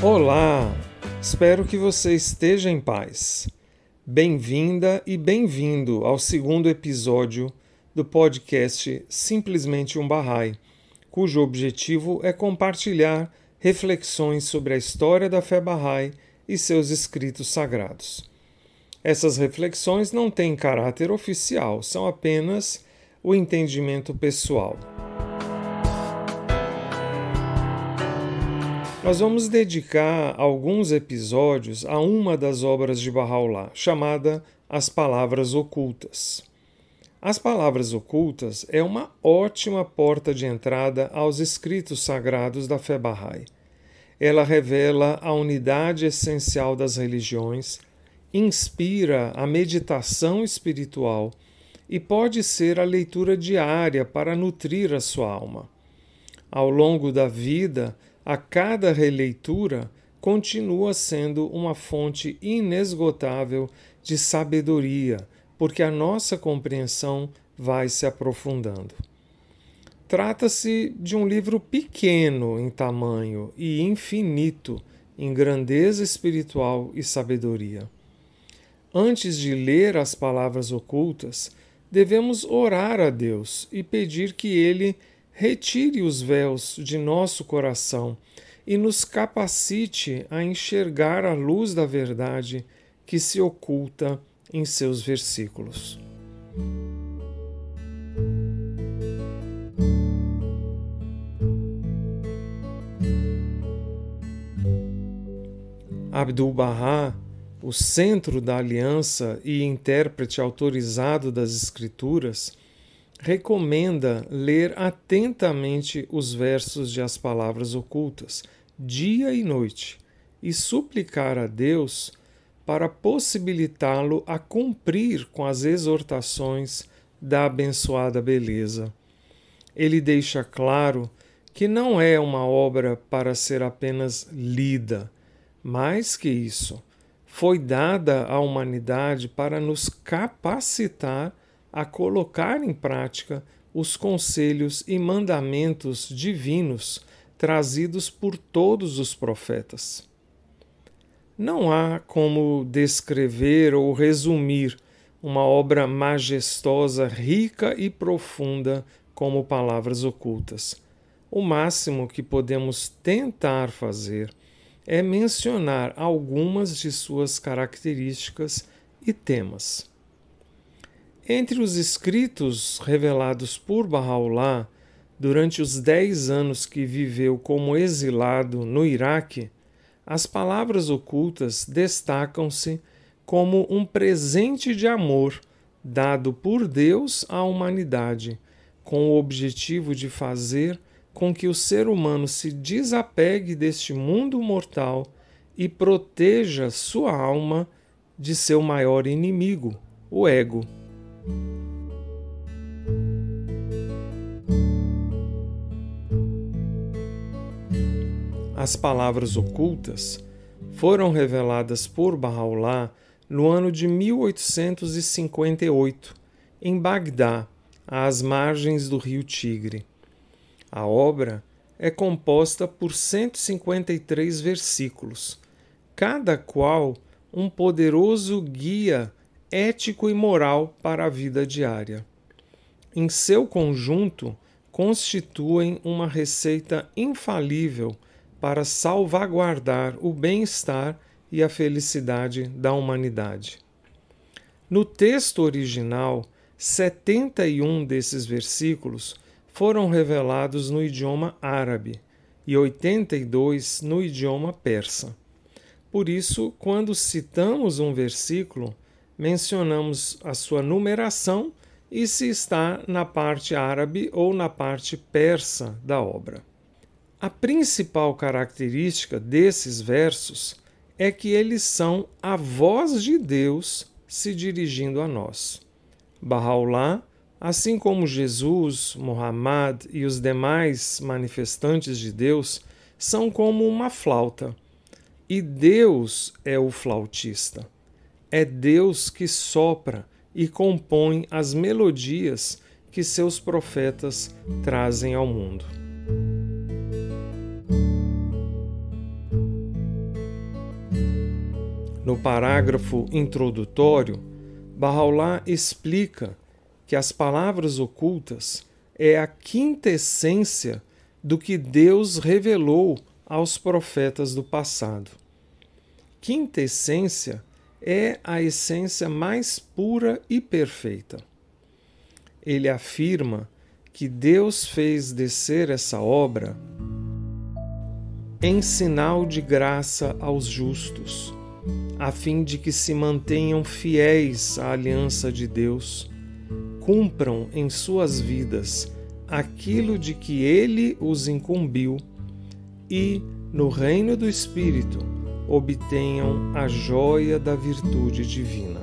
Olá, espero que você esteja em paz. Bem-vinda e bem-vindo ao segundo episódio do podcast Simplesmente um Bahá'í, cujo objetivo é compartilhar reflexões sobre a história da fé Bahá'í e seus escritos sagrados. Essas reflexões não têm caráter oficial, são apenas o entendimento pessoal. Nós vamos dedicar alguns episódios a uma das obras de Baha'u'lláh, chamada As Palavras Ocultas. As Palavras Ocultas é uma ótima porta de entrada aos escritos sagrados da fé Bahá'í. Ela revela a unidade essencial das religiões, inspira a meditação espiritual e pode ser a leitura diária para nutrir a sua alma. Ao longo da vida, a cada releitura continua sendo uma fonte inesgotável de sabedoria, porque a nossa compreensão vai se aprofundando. Trata-se de um livro pequeno em tamanho e infinito em grandeza espiritual e sabedoria. Antes de ler as palavras ocultas, devemos orar a Deus e pedir que Ele retire os véus de nosso coração e nos capacite a enxergar a luz da verdade que se oculta em seus versículos. Abdu'l-Bahá, o centro da aliança e intérprete autorizado das Escrituras, recomenda ler atentamente os versos de As Palavras Ocultas, dia e noite, e suplicar a Deus para possibilitá-lo a cumprir com as exortações da abençoada beleza. Ele deixa claro que não é uma obra para ser apenas lida. Mais que isso, foi dada à humanidade para nos capacitar a colocar em prática os conselhos e mandamentos divinos trazidos por todos os profetas. Não há como descrever ou resumir uma obra majestosa, rica e profunda como Palavras Ocultas. O máximo que podemos tentar fazer é mencionar algumas de suas características e temas. Entre os escritos revelados por Baha'u'lláh durante os 10 anos que viveu como exilado no Iraque, as Palavras Ocultas destacam-se como um presente de amor dado por Deus à humanidade, com o objetivo de fazer com que o ser humano se desapegue deste mundo mortal e proteja sua alma de seu maior inimigo, o ego. As Palavras Ocultas foram reveladas por Baha'u'lláh no ano de 1858, em Bagdá, às margens do rio Tigre. A obra é composta por 153 versículos, cada qual um poderoso guia ético e moral para a vida diária. Em seu conjunto, constituem uma receita infalível para salvaguardar o bem-estar e a felicidade da humanidade. No texto original, 71 desses versículos foram revelados no idioma árabe e 82 no idioma persa. Por isso, quando citamos um versículo, mencionamos a sua numeração e se está na parte árabe ou na parte persa da obra. A principal característica desses versos é que eles são a voz de Deus se dirigindo a nós. Baha'u'lláh, assim como Jesus, Muhammad e os demais manifestantes de Deus, são como uma flauta. E Deus é o flautista. É Deus que sopra e compõe as melodias que seus profetas trazem ao mundo. No parágrafo introdutório, Bahá'u'lláh explica que as palavras ocultas é a quintessência do que Deus revelou aos profetas do passado. Quintessência é a essência mais pura e perfeita. Ele afirma que Deus fez descer essa obra em sinal de graça aos justos, a fim de que se mantenham fiéis à aliança de Deus, cumpram em suas vidas aquilo de que Ele os incumbiu e, no reino do Espírito, obtenham a joia da virtude divina.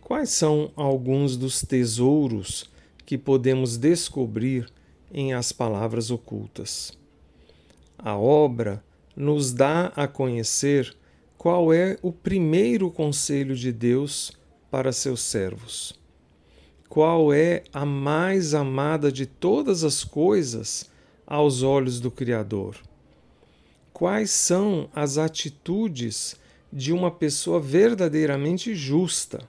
Quais são alguns dos tesouros que podemos descobrir em As Palavras Ocultas? A obra nos dá a conhecer qual é o primeiro conselho de Deus para seus servos. Qual é a mais amada de todas as coisas aos olhos do Criador? Quais são as atitudes de uma pessoa verdadeiramente justa?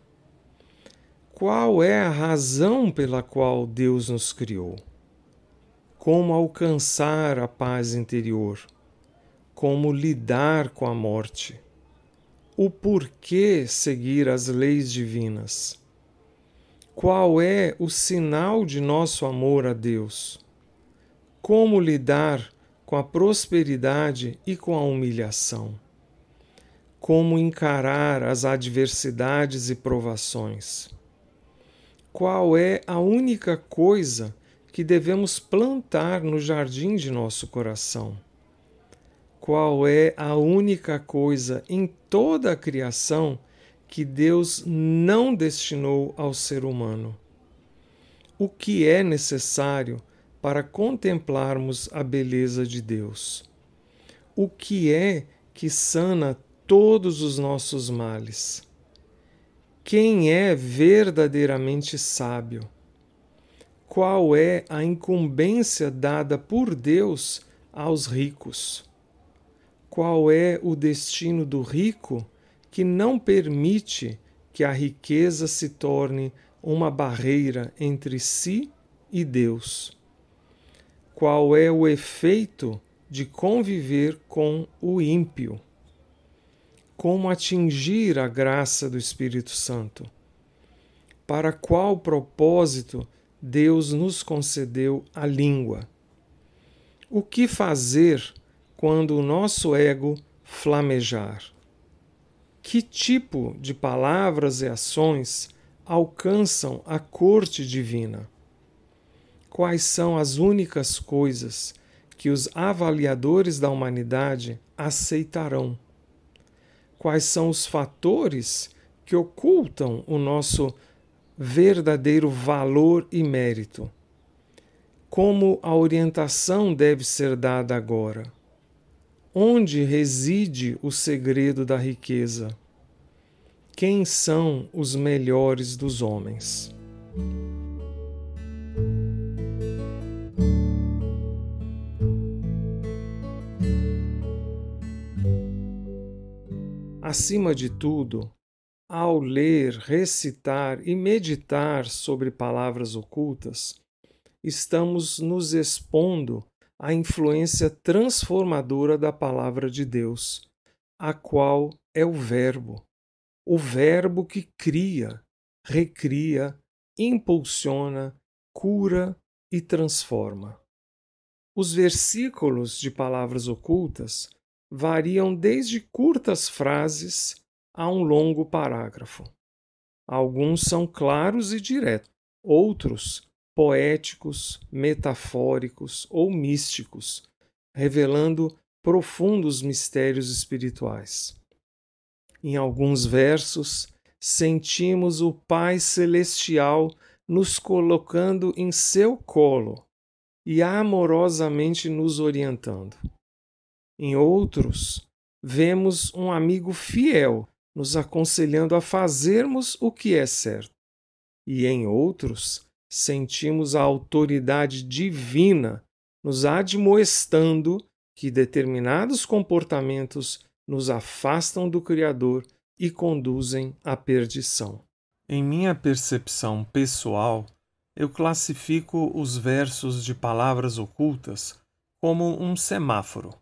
Qual é a razão pela qual Deus nos criou? Como alcançar a paz interior? Como lidar com a morte? O porquê seguir as leis divinas? Qual é o sinal de nosso amor a Deus? Como lidar com a prosperidade e com a humilhação? Como encarar as adversidades e provações? Qual é a única coisa que devemos plantar no jardim de nosso coração? Qual é a única coisa em toda a criação que Deus não destinou ao ser humano? O que é necessário para contemplarmos a beleza de Deus? O que é que sana todos os nossos males? Quem é verdadeiramente sábio? Qual é a incumbência dada por Deus aos ricos? Qual é o destino do rico que não permite que a riqueza se torne uma barreira entre si e Deus? Qual é o efeito de conviver com o ímpio? Como atingir a graça do Espírito Santo? Para qual propósito Deus nos concedeu a língua? O que fazer quando o nosso ego flamejar? Que tipo de palavras e ações alcançam a corte divina? Quais são as únicas coisas que os avaliadores da humanidade aceitarão? Quais são os fatores que ocultam o nosso verdadeiro valor e mérito? Como a orientação deve ser dada agora? Onde reside o segredo da riqueza? Quem são os melhores dos homens? Acima de tudo, ao ler, recitar e meditar sobre palavras ocultas, estamos nos expondo à influência transformadora da palavra de Deus, a qual é o Verbo que cria, recria, impulsiona, cura e transforma. Os versículos de palavras ocultas variam desde curtas frases a um longo parágrafo. Alguns são claros e diretos, outros poéticos, metafóricos ou místicos, revelando profundos mistérios espirituais. Em alguns versos, sentimos o Pai Celestial nos colocando em seu colo e amorosamente nos orientando. Em outros, vemos um amigo fiel nos aconselhando a fazermos o que é certo. E em outros, sentimos a autoridade divina nos admoestando que determinados comportamentos nos afastam do Criador e conduzem à perdição. Em minha percepção pessoal, eu classifico os versos de palavras ocultas como um semáforo.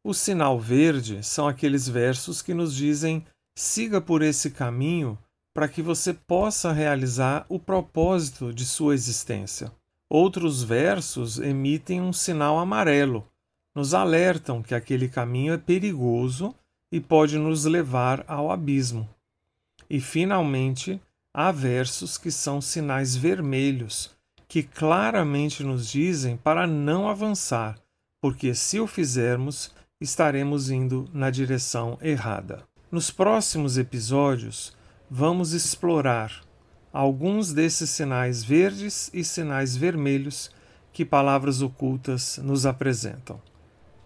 O sinal verde são aqueles versos que nos dizem: siga por esse caminho para que você possa realizar o propósito de sua existência. Outros versos emitem um sinal amarelo, nos alertam que aquele caminho é perigoso e pode nos levar ao abismo. E, finalmente, há versos que são sinais vermelhos, que claramente nos dizem para não avançar, porque se o fizermos, estaremos indo na direção errada. Nos próximos episódios, vamos explorar alguns desses sinais verdes e sinais vermelhos que palavras ocultas nos apresentam.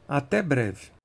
Até breve!